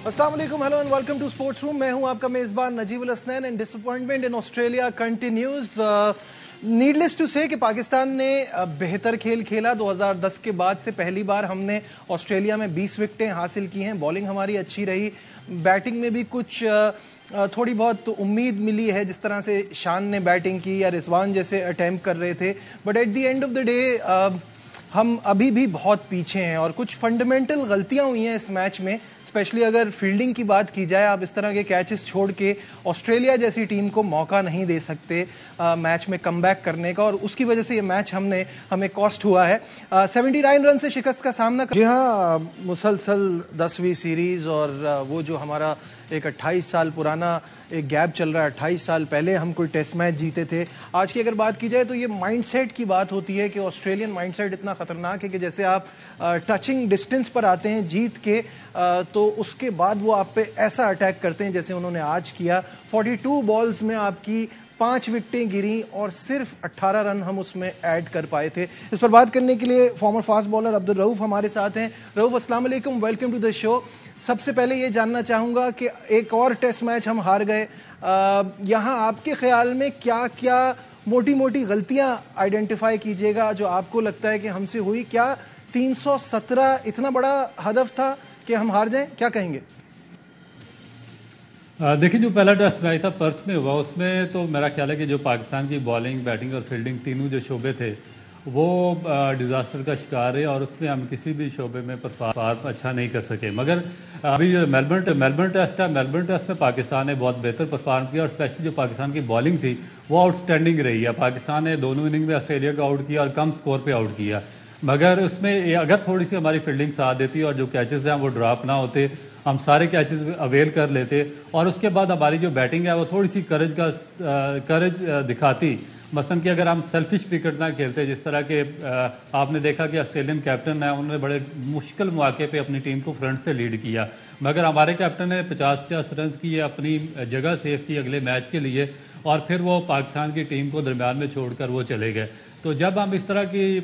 अस्सलाम वालेकुम, hello and welcome to sports room. मैं हूं आपका मेजबान Najibul Hasnain and disappointment in Australia continues. Needless to say कि पाकिस्तान ने बेहतर खेल खेला। 2010 के बाद से पहली बार हमने ऑस्ट्रेलिया में 20 विकेटें हासिल की हैं। बॉलिंग हमारी अच्छी रही, बैटिंग में भी कुछ थोड़ी बहुत उम्मीद मिली है, जिस तरह से शान ने बैटिंग की या रिजवान जैसे अटेम्प्ट कर रहे थे। But at the end of the day हम अभी भी बहुत पीछे हैं और कुछ फंडामेंटल गलतियां हुई हैं इस मैच में। स्पेशली अगर फील्डिंग की बात की जाए, आप इस तरह के कैचेस छोड़ के ऑस्ट्रेलिया जैसी टीम को मौका नहीं दे सकते मैच में कमबैक करने का, और उसकी वजह से ये मैच हमें कॉस्ट हुआ है। 79 रन से शिकस्त का सामना जी हाँ, मुसलसल 10वीं सीरीज और वो जो हमारा एक 28 साल पुराना एक गैप चल रहा है। 28 साल पहले हम कोई टेस्ट मैच जीते थे। आज की अगर बात की जाए तो ये माइंडसेट की बात होती है कि ऑस्ट्रेलियन माइंडसेट इतना खतरनाक है कि जैसे आप टचिंग डिस्टेंस पर आते हैं जीत के, तो उसके बाद वो आप पे ऐसा अटैक करते हैं जैसे उन्होंने आज किया। 42 बॉल्स में आपकी 5 विकेटें गिरी और सिर्फ 18 रन हम उसमें ऐड कर पाए थे। इस पर बात करने के लिए farmer fast bowler Abdul Rauf हमारे साथ हैं। रऊफ, अस्सलाम वालेकुम, वेलकम टू द शो। सबसे पहले ये जानना चाहूंगा कि एक और टेस्ट मैच हम हार गए, यहाँ आपके ख्याल में क्या क्या मोटी मोटी गलतियां आइडेंटिफाई कीजिएगा जो आपको लगता है कि हमसे हुई? क्या 317 इतना बड़ा हदफ था कि हम हार जाएं? क्या कहेंगे? देखिए, जो पहला टेस्ट मैच था पर्थ में हुआ, उसमें तो मेरा ख्याल है कि जो पाकिस्तान की बॉलिंग, बैटिंग और फील्डिंग तीनों जो शोबे थे वो डिजास्टर का शिकार है और उसमें हम किसी भी शोबे में परफॉर्म अच्छा नहीं कर सके। मगर अभी जो मेलबर्न टेस्ट है, मेलबर्न टेस्ट में पाकिस्तान ने बहुत बेहतर परफॉर्म किया और स्पेशली जो पाकिस्तान की बॉलिंग थी वो आउटस्टैंडिंग रही है। पाकिस्तान ने दोनों इनिंग में ऑस्ट्रेलिया को आउट किया और कम स्कोर पे आउट किया। मगर उसमें अगर थोड़ी सी हमारी फील्डिंग साथ देती और जो कैचेस हैं वो ड्रॉप ना होते, हम सारे कैचेस अवेल कर लेते और उसके बाद हमारी जो बैटिंग है वो थोड़ी सी करेज दिखाती। मसलन कि अगर हम सेल्फिश क्रिकेट ना खेलते, जिस तरह के आपने देखा कि ऑस्ट्रेलियन कैप्टन है, उन्होंने बड़े मुश्किल मौके पे अपनी टीम को फ्रंट से लीड किया, मगर हमारे कैप्टन ने 50-50 रन की अपनी जगह सेव की अगले मैच के लिए और फिर वो पाकिस्तान की टीम को दरमियान में छोड़कर वो चले गए। तो जब हम इस तरह की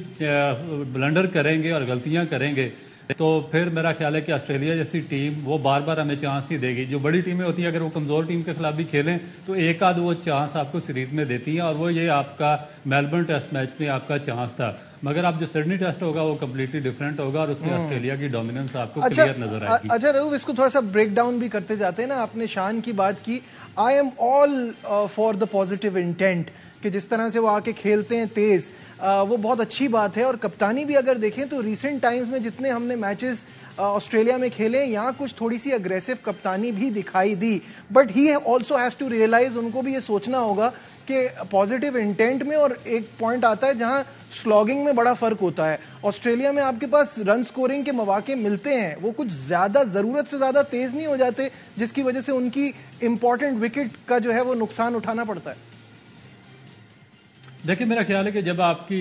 ब्लंडर करेंगे और गलतियां करेंगे तो फिर मेरा ख्याल है कि ऑस्ट्रेलिया जैसी टीम वो बार बार हमें चांस ही देगी। जो बड़ी टीमें होती हैं अगर वो कमजोर टीम के खिलाफ भी खेलें तो एक आध वो चांस आपको सीरीज में देती हैं, और वो ये आपका मेलबर्न टेस्ट मैच में आपका चांस था। मगर अब जो सिडनी टेस्ट होगा वो कम्प्लीटली डिफरेंट होगा और उसमें ऑस्ट्रेलिया की डोमिनेंस आपको क्लियर नजर आएगी। अच्छा रऊफ, इसको थोड़ा सा ब्रेक डाउन भी करते जाते हैं ना। आपने शान की बात की, I am all for the positive intent कि जिस तरह से वो आके खेलते हैं तेज, वो बहुत अच्छी बात है। और कप्तानी भी अगर देखें तो रिसेंट टाइम्स में जितने हमने मैचेस ऑस्ट्रेलिया में खेले, यहाँ कुछ थोड़ी सी अग्रेसिव कप्तानी भी दिखाई दी। But he also has to realise, उनको भी ये सोचना होगा कि पॉजिटिव इंटेंट में और एक पॉइंट आता है जहां स्लॉगिंग में बड़ा फर्क होता है। ऑस्ट्रेलिया में आपके पास रन स्कोरिंग के मौके मिलते हैं, वो कुछ ज्यादा जरूरत से ज्यादा तेज नहीं हो जाते, जिसकी वजह से उनकी इंपॉर्टेंट विकेट का जो है वो नुकसान उठाना पड़ता है। देखिए, मेरा ख्याल है कि जब आपकी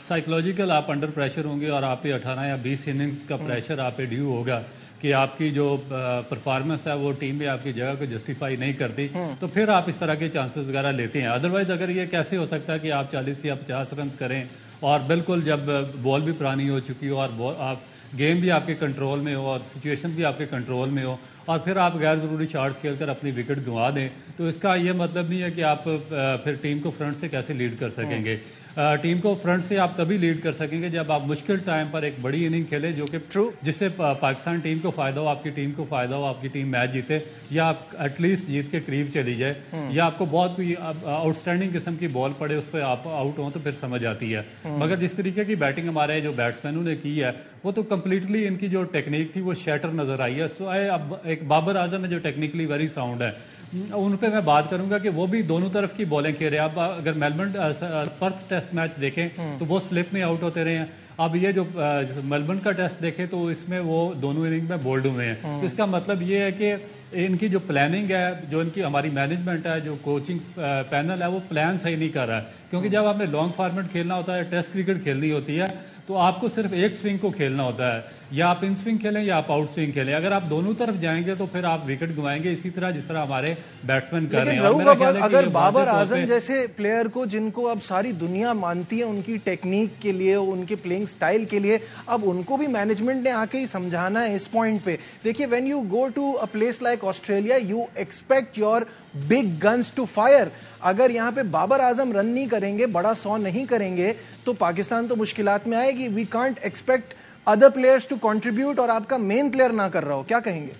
साइकोलॉजिकल आप अंडर प्रेशर होंगे और आप पे 18 या 20 इनिंग्स का प्रेशर आप पे ड्यू होगा कि आपकी जो परफॉर्मेंस है वो टीम में आपकी जगह को जस्टिफाई नहीं करती, तो फिर आप इस तरह के चांसेस वगैरह लेते हैं। अदरवाइज अगर ये कैसे हो सकता है कि आप 40 या 50 रन करें और बिल्कुल जब बॉल भी पुरानी हो चुकी हो और आप गेम भी आपके कंट्रोल में हो और सिचुएशन भी आपके कंट्रोल में हो और फिर आप गैर ज़रूरी शॉट्स खेलकर अपनी विकेट गंवा दें, तो इसका ये मतलब नहीं है कि आप फिर टीम को फ्रंट से कैसे लीड कर सकेंगे। टीम को फ्रंट से आप तभी लीड कर सकेंगे जब आप मुश्किल टाइम पर एक बड़ी इनिंग खेलें जो कि जिससे पाकिस्तान टीम को फायदा हो, आपकी टीम को फायदा हो, आपकी टीम मैच जीते या आप एटलीस्ट जीत के करीब चली जाए, या आपको बहुत कोई आउटस्टैंडिंग किस्म की बॉल पड़े उस पर आप आउट हो तो फिर समझ आती है। मगर जिस तरीके की बैटिंग हमारे जो बैट्समैनों ने की है वो तो कम्प्लीटली इनकी जो टेक्निक थी वो शैटर नजर आई है। सो अब एक बाबर आजम है जो टेक्निकली वेरी साउंड है, उन पे मैं बात करूंगा कि वो भी दोनों तरफ की बॉलिंग खेल रहे हैं। अब अगर मेलबर्न पर्थ टेस्ट मैच देखें तो वो स्लिप में आउट होते रहे हैं। अब ये जो मेलबर्न का टेस्ट देखें तो इसमें वो दोनों इनिंग में बोल्ड हुए हैं। तो इसका मतलब ये है कि इनकी जो प्लानिंग है, जो इनकी हमारी मैनेजमेंट है, जो कोचिंग पैनल है, वो प्लान सही नहीं कर रहा है। क्योंकि जब आपने लॉन्ग फॉर्मेट खेलना होता है, टेस्ट क्रिकेट खेलनी होती है, तो आपको सिर्फ एक स्विंग को खेलना होता है, या आप इन स्विंग खेलें या आप आउट स्विंग खेलें। अगर आप दोनों तरफ जाएंगे तो फिर आप विकेट गंवाएंगे, इसी तरह जिस तरह हमारे बैट्समैन कर रहे हैं। अगर बाबर आजम जैसे प्लेयर को, जिनको अब सारी दुनिया मानती है उनकी टेक्निक के लिए, उनके प्लेइंग स्टाइल के लिए अब उनको भी मैनेजमेंट ने आके ही समझाना है इस पॉइंट पे. देखिए, when you go to a place like Australia you expect your big guns to fire. अगर यहां पे बाबर आजम रन नहीं करेंगे, बड़ा 100 नहीं करेंगे, तो पाकिस्तान तो मुश्किलात में आएगी. We can't expect other players to contribute और आपका मेन प्लेयर ना कर रहा हो. क्या कहेंगे?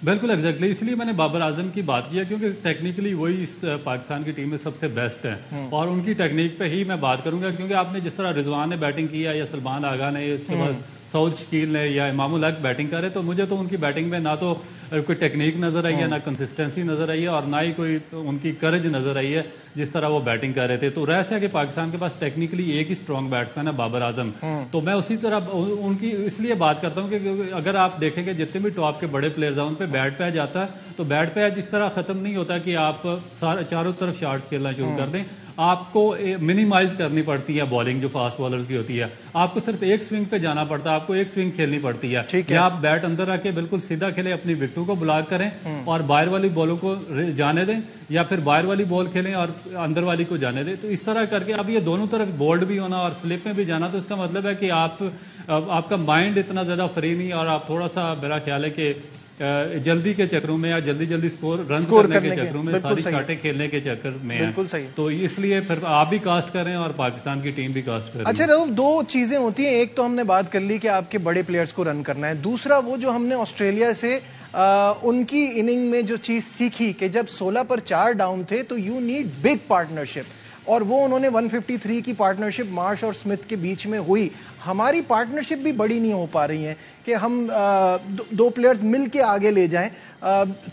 बिल्कुल एग्जैक्टली, इसलिए मैंने बाबर आजम की बात किया क्योंकि टेक्निकली वही इस पाकिस्तान की टीम में सबसे बेस्ट है और उनकी टेक्निक पे ही मैं बात करूंगा. क्योंकि आपने जिस तरह रिजवान ने बैटिंग किया या सलमान आगा ने, उसके बाद सऊद शकील ने या इमामुल हक बैटिंग करे, तो मुझे तो उनकी बैटिंग में ना तो कोई टेक्निक नजर आई है, ना कंसिस्टेंसी नजर आई है और ना ही कोई उनकी करेज नजर आई है जिस तरह वो बैटिंग कर रहे थे. तो रहस्य है कि पाकिस्तान के पास टेक्निकली एक ही स्ट्रॉन्ग बैट्समैन है, बाबर आजम. तो मैं उसी तरह उनकी इसलिए बात करता हूँ कि अगर आप देखेंगे जितने भी टॉप के बड़े प्लेयर्स हैं उन पे बैट पे जाता है, तो बैट पे इस तरह खत्म नहीं होता कि आप चारों तरफ शॉट्स खेलना शुरू कर दें. आपको मिनिमाइज करनी पड़ती है बॉलिंग जो फास्ट बॉलर्स की होती है. आपको सिर्फ एक स्विंग पे जाना पड़ता है, आपको एक स्विंग खेलनी पड़ती है. या आप बैट अंदर रखे बिल्कुल सीधा खेलें, अपनी विकेटों को ब्लॉक करें और बाहर वाली बॉलों को जाने दें, या फिर बाहर वाली बॉल खेलें और अंदर वाली को जाने दें. तो इस तरह करके अब ये दोनों तरफ बोल्ड भी होना और स्लिप में भी जाना, तो इसका मतलब है कि आपका माइंड इतना ज्यादा फ्री नहीं और आप थोड़ा सा, मेरा ख्याल है कि जल्दी के चक्रों में या जल्दी रन करने के चक्रों में, सारी शॉटें खेलने के चक्कर में है. तो इसलिए फिर आप भी कास्ट करें और पाकिस्तान की टीम भी कास्ट करें. अच्छा रऊफ, दो चीजें होती हैं. एक तो हमने बात कर ली कि आपके बड़े प्लेयर्स को रन करना है. दूसरा वो जो हमने ऑस्ट्रेलिया से उनकी इनिंग में जो चीज सीखी कि जब 16 पर 4 डाउन थे तो यू नीड बिग पार्टनरशिप, और वो उन्होंने 153 की पार्टनरशिप मार्श और स्मिथ के बीच में हुई. हमारी पार्टनरशिप भी बड़ी नहीं हो पा रही है कि हम दो प्लेयर्स मिल के आगे ले जाएं.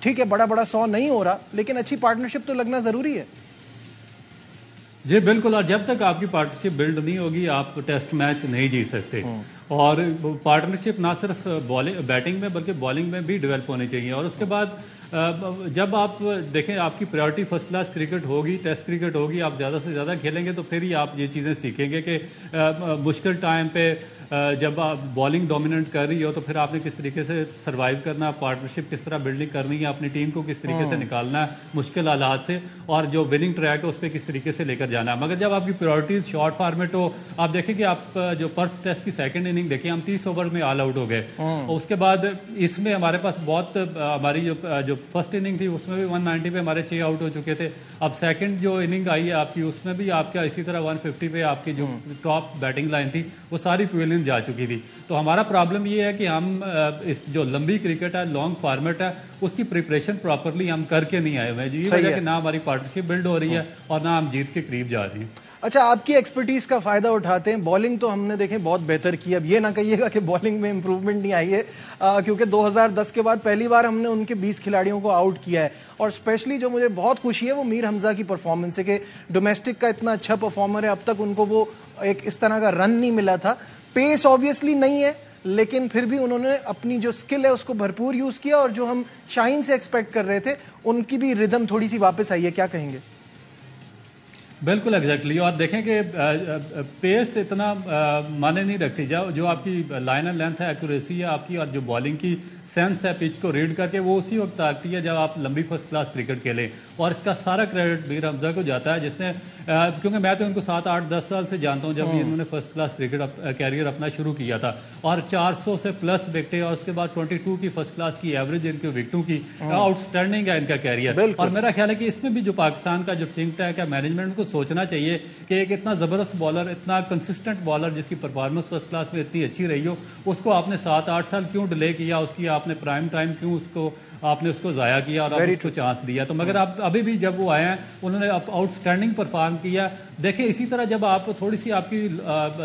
ठीक है, बड़ा 100 नहीं हो रहा, लेकिन अच्छी पार्टनरशिप तो लगना जरूरी है. जी बिल्कुल, और जब तक आपकी पार्टनरशिप बिल्ड नहीं होगी आप टेस्ट मैच नहीं जीत सकते. और पार्टनरशिप ना सिर्फ बैटिंग में बल्कि बॉलिंग में भी डेवलप होनी चाहिए. और उसके बाद जब आप देखें आपकी प्रायोरिटी फर्स्ट क्लास क्रिकेट होगी, टेस्ट क्रिकेट होगी, आप ज़्यादा से ज़्यादा खेलेंगे तो फिर ही आप ये चीज़ें सीखेंगे कि मुश्किल टाइम पे जब आप बॉलिंग डोमिनेट कर रही हो तो फिर आपने किस तरीके से सर्वाइव करना है, पार्टनरशिप किस तरह बिल्डिंग करनी है, अपनी टीम को किस तरीके से निकालना है मुश्किल हालात से, और जो विनिंग ट्रैक है उस पर किस तरीके से लेकर जाना है. मगर जब आपकी प्रायोरिटीज शॉर्ट फॉर्मेट हो, आप देखें कि आप जो पर्थ टेस्ट की सेकंड इनिंग देखें, हम 30 ओवर में ऑल आउट हो गए. उसके बाद इसमें हमारे पास बहुत हमारी जो फर्स्ट इनिंग थी उसमें भी 190 पे हमारे 6 आउट हो चुके थे. अब सेकंड जो इनिंग आई है आपकी उसमें भी आपका इसी तरह 150 पे आपकी जो टॉप बैटिंग लाइन थी वो सारी पवेलियन जा चुकी थी. तो हमारा प्रॉब्लम ये है कि हम इस जो लंबी क्रिकेट है, लॉन्ग फॉर्मेट है, उसकी प्रिपरेशन प्रॉपरली हम करके नहीं आए हुए हैं. ये वजह कि ना हमारी पार्टनरशिप बिल्ड हो रही है और ना हम जीत के करीब जा रहे हैं. अच्छा, आपकी एक्सपर्टीज का फायदा उठाते हैं. बॉलिंग तो हमने देखें बहुत बेहतर की. अब ये ना कहिएगा कि बॉलिंग में इंप्रूवमेंट नहीं आई है, क्योंकि 2010 के बाद पहली बार हमने उनके 20 खिलाड़ियों को आउट किया है. और स्पेशली जो मुझे बहुत खुशी है वो मीर हमजा की परफॉर्मेंस है कि डोमेस्टिक का इतना अच्छा परफॉर्मर है. अब तक उनको वो एक इस तरह का रन नहीं मिला था. पेस ऑब्वियसली नहीं है, लेकिन फिर भी उन्होंने अपनी जो स्किल है उसको भरपूर यूज किया, और जो हम शाइन से एक्सपेक्ट कर रहे थे उनकी भी रिदम थोड़ी सी वापस आई है. क्या कहेंगे? बिल्कुल एग्जैक्टली. और देखें कि पेस इतना माने नहीं रखती. जो आपकी लाइन एंड लेंथ है, एक्यूरेसी है आपकी, और जो बॉलिंग की सेंस है पिच को रीड करके, वो उसी वक्त आती है जब आप लंबी फर्स्ट क्लास क्रिकेट खेलें. और इसका सारा क्रेडिट मीर हमजा को जाता है, जिसने क्योंकि मैं तो इनको 7, 8, 10 साल से जानता हूं जब इन्होंने फर्स्ट क्लास क्रिकेट कैरियर अपना शुरू किया था. और 400 से प्लस विकेटें और उसके बाद 22 की फर्स्ट क्लास की एवरेज इनकी विकेटों की, आउटस्टैंडिंग है इनका कैरियर. और मेरा ख्याल है कि इसमें भी जो पाकिस्तान का जो थिंक टैंक है, मैनेजमेंट को सोचना चाहिए कि एक इतना जबरदस्त बॉलर, इतना कंसिस्टेंट बॉलर जिसकी परफॉर्मेंस फर्स्ट क्लास में इतनी अच्छी रही हो, उसको आपने 7-8 साल क्यों डिले किया, उसकी आपने प्राइम टाइम क्यों आपने उसको जाया किया और आप उसको चांस दिया. तो मगर आप अभी भी जब वो आए हैं उन्होंने आउटस्टैंडिंग परफॉर्म किया. देखिए, इसी तरह जब आप थोड़ी सी आपकी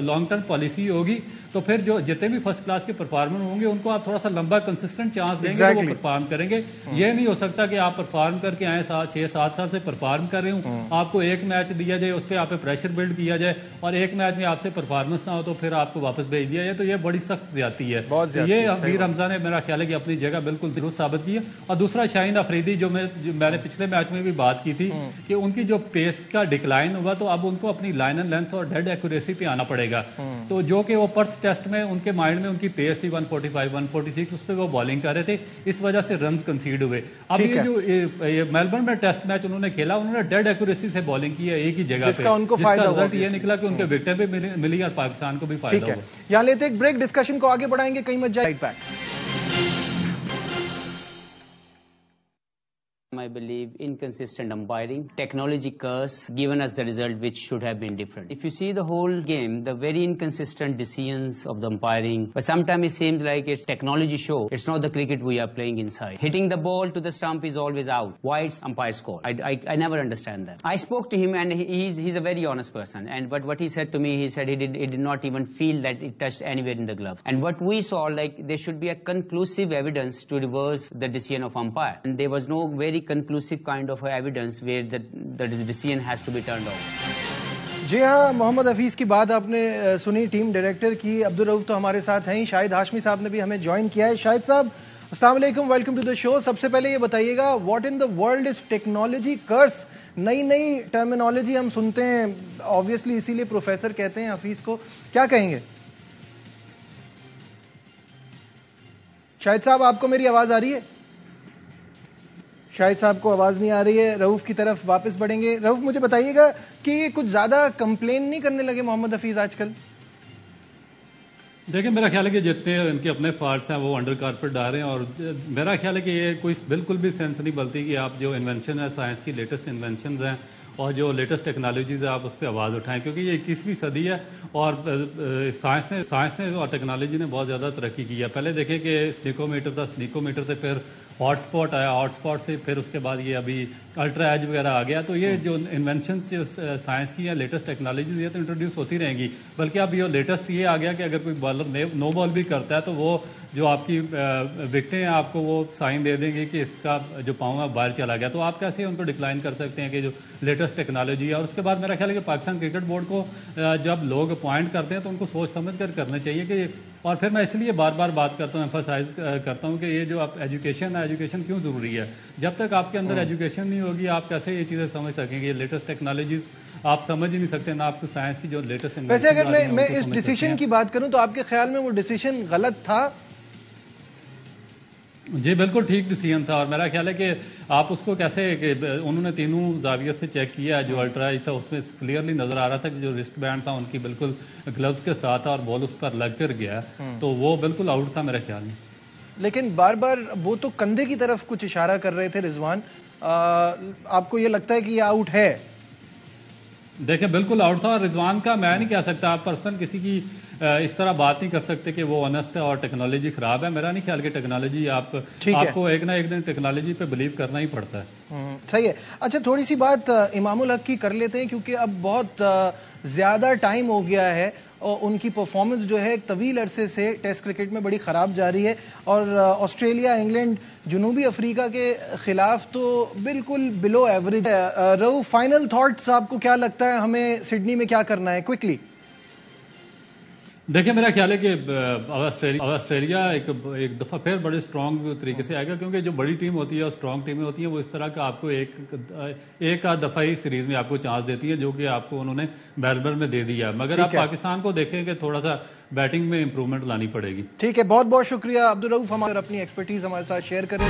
लॉन्ग टर्म पॉलिसी होगी तो फिर जो जितने भी फर्स्ट क्लास के परफॉर्मर होंगे उनको आप थोड़ा सा लंबा कंसिस्टेंट चांस देंगे तो वो परफॉर्म करेंगे. ये नहीं हो सकता कि आप परफॉर्म करके आए 6-7 साल से परफॉर्म कर रहे हूँ, आपको एक मैच दिया जाए, उस पर आप प्रेशर बिल्ड किया जाए और एक मैच में आपसे परफॉर्मेंस ना हो तो फिर आपको वापस भेज दिया जाए. तो ये बड़ी सख्त ज्यादती है. ये मीर हमजा ने मेरा ख्याल है कि अपनी जगह बिल्कुल दुरुस्त साबित की है. और दूसरा शाहीन अफरीदी, जो मैंने पिछले मैच में भी बात की थी कि उनकी जो पेस का डिक्लाइन हुआ तो अब उनको अपनी लाइन एंड लेंथ और डेड एक्यूरेसी पे आना पड़ेगा. तो जो कि वो पर्थ टेस्ट में उनके माइंड में उनकी पेस थी 145, 146, उस पर वो बॉलिंग कर रहे थे, इस वजह से रन कंसीड हुए. अब ये जो मेलबर्न में टेस्ट मैच उन्होंने खेला, उन्होंने डेड एक्यूरेसी से बॉलिंग की है ایک ہی جگہ پہ، جس کا ان کو فائدہ ہوا، رزلٹ یہ نکلا کہ ان کے وکٹیں بھی ملی اور پاکستان کو بھی فائدہ ہوا. یہاں لیتے ایک بریک، ڈسکشن کو آگے بڑھائیں گے، کہیں مت جائے. I believe inconsistent umpiring, technology curse given us the result which should have been different. If you see the whole game, the very inconsistent decisions of the umpiring, but sometimes it seems like it's technology show. It's not the cricket we are playing inside. Hitting the ball to the stump is always out. Why it's umpire's call? I never understand that. I spoke to him and he's a very honest person. But what he said to me, he said he did not even feel that it touched anywhere in the glove. And what we saw, like there should be a conclusive evidence to reverse the decision of umpire. And there was no very conclusive kind of evidence where the decision has to be turned off. جی ہاں، محمد حفیظ کی بات آپ نے سنی، team director کی. عبدالرؤف تو ہمارے ساتھ ہیں ہی، شاہد ہاشمی صاحب نے بھی ہمیں جوائن کیا ہے. شاہد صاحب السلام علیکم، ویلکم ٹو دا شو. سب سے پہلے یہ بتائیے گا، what in the world is technology curse? نئی ٹرمینالوجی ہم سنتے ہیں آبویسلی، اسی لیے پروفیسر کہتے ہیں حفیظ کو. کیا کہیں گے شاہد صاحب؟ آپ کو میری آواز آ رہی ہے؟ شاہد صاحب کو آواز نہیں آ رہی ہے. رؤف کی طرف واپس بڑھیں گے. رؤف مجھے بتائیے گا کہ یہ کچھ زیادہ کمپلین نہیں کرنے لگے محمد حفیظ آج کل؟ دیکھیں میرا خیال ہے کہ جتنے ان کے اپنے فالٹس ہیں وہ انڈر کارپیٹ ڈال رہے ہیں، اور میرا خیال ہے کہ یہ کوئی بالکل بھی سینس نہیں بنتی کہ آپ جو انوینشن ہے، سائنس کی لیٹسٹ انوینشنز ہیں اور جو لیٹسٹ ٹیکنالوجیز ہیں، آپ اس پہ آواز اٹھائیں، کیونکہ یہ 21ویں صدی ہے اور سائنس نے اور ٹیکنالوجی نے بہت زیادہ ترقی کی ہے. پہلے دیکھیں کہ سنیکو میٹر تھا، سنیکو میٹر سے پھر ہاٹ اسپاٹ آیا، ہاٹ اسپاٹ سے پھر اس کے بعد یہ ابھی الٹرا ایج وغیرہ آ گیا. تو یہ جو انوینشنز جو سائنس کی یا لیٹسٹ ٹیکنالوجیز یہ تو انٹروڈیوس ہوتی رہیں گی، بلکہ اب یہ لیٹسٹ یہ آ گیا کہ اگر کوئی بالر نو بال بھی کرتا ہے تو وہ جو آپ کی وکٹیں ہیں آپ کو وہ سائن دے دیں گے کہ اس کا جو پاؤں ہے باہر چلا گیا. تو آپ کیسے ان کو ڈکلائن کر سکتے ہیں کہ جو لیٹسٹ ٹیکنالوجی ہے؟ اور اس کے بعد میرا خیال ہے کہ پاکستان کرکٹ بورڈ کو جب لوگ اپوائنٹ کرتے ہیں تو ان کو سوچ سمجھ کر کرنا چاہیے کہ، اور پھر میں اس لیے بار بار بات کرتا ہوں، ایمفاسائز کرتا ہوں کہ یہ جو آپ ایجوکیشن ہے، ایجوکیشن کیوں ضروری ہے؟ جب تک آپ کے اندر ایجوکیشن نہیں ہوگی آپ کیسے یہ چیزیں سمجھ سکیں گے؟ یہ لیٹسٹ ٹیکنالوجیز آپ سمجھ ہی نہیں سکتے، نہ آپ کو سائنس کی جو لیٹسٹ. ویسے اگر میں اس ڈیسیشن کی بات کروں تو آپ کے خیال میں وہ ڈیسیشن غلط تھا؟ جی بالکل ٹھیک ڈیسیژن تھا، اور میرا خیال ہے کہ آپ اس کو کیسے کہ انہوں نے تینوں زاویے سے چیک کیا. جو الٹرا تھا اس میں کلیئرلی نظر آ رہا تھا کہ جو رسٹ بینڈ تھا ان کی بالکل گلوز کے ساتھ اور بال اس پر لگ کر گیا، تو وہ بالکل آؤٹ تھا میرے خیال میں. لیکن بار بار وہ تو کندھے کی طرف کچھ اشارہ کر رہے تھے رضوان، آپ کو یہ لگتا ہے کہ یہ آؤٹ ہے؟ دیکھیں بالکل آؤٹ تھا، اور رضوان کا میں نہیں کہہ سکتا، آپ پرسن کسی کی اس طرح بات نہیں کر سکتے کہ وہ آنیسٹ ہے اور ٹیکنالوجی خراب ہے. میرا نہیں خیال کہ ٹیکنالوجی آپ کو ایک نہ ایک دن ٹیکنالوجی پہ بلیو کرنا ہی پڑتا ہے. صحیح ہے. اچھا تھوڑی سی بات امام الحق کی کر لیتے ہیں، کیونکہ اب بہت زیادہ ٹائم ہو گیا ہے اور ان کی پرفارمنس جو ہے ایک طویل عرصے سے ٹیسٹ کرکٹ میں بڑی خراب جا رہی ہے، اور آسٹریلیا، انگلینڈ، جنوبی افریقہ کے خلاف تو بالکل بلو ایوریج ہے. رؤف، فائنل تھاٹس، آپ کو کیا لگتا ہے ہمیں سڈنی میں کیا کرنا ہے کوئکلی؟ دیکھیں میرا خیال ہے کہ آسٹریلیا ایک دفعہ پھر بڑے اسٹرانگ طریقے سے آئے گا، کیونکہ جو بڑی ٹیم ہوتی ہے اور اسٹرانگ ٹیمیں ہوتی ہیں وہ اس طرح کا آپ کو ایک آدھ دفعہ ہی سیریز میں آپ کو چانس دیتی ہے، جو کہ آپ کو انہوں نے میلبرن میں دے دیا. مگر آپ پاکستان کو دیکھیں کہ تھوڑا سا بیٹنگ میں امپروومنٹ لانی پڑے گی. ٹھیک ہے، بہت بہت شکریہ عبدالرؤف، ہمارے اپنی ایکسپرٹیز ہمارے ساتھ شیئر کریں.